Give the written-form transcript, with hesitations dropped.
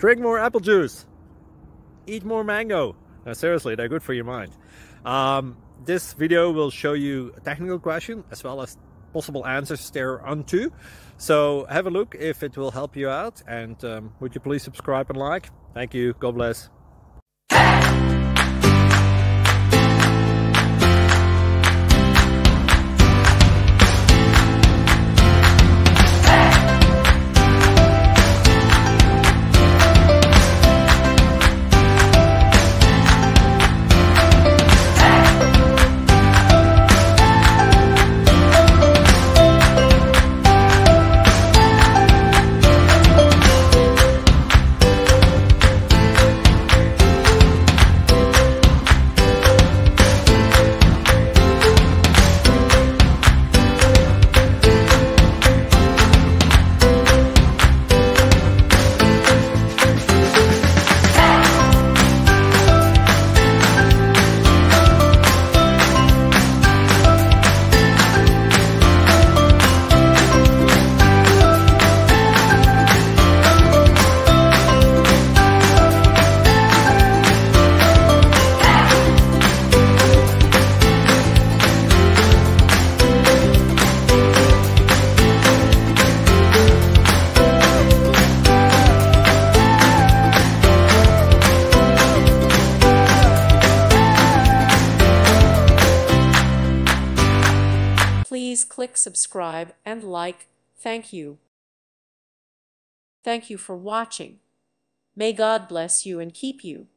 Drink more apple juice. Eat more mango. No, seriously, they're good for your mind. This video will show you a technical question as well as possible answers thereunto. So have a look if it will help you out, and would you please subscribe and like? Thank you. God bless. Please click subscribe and like. Thank you. Thank you for watching. May God bless you and keep you.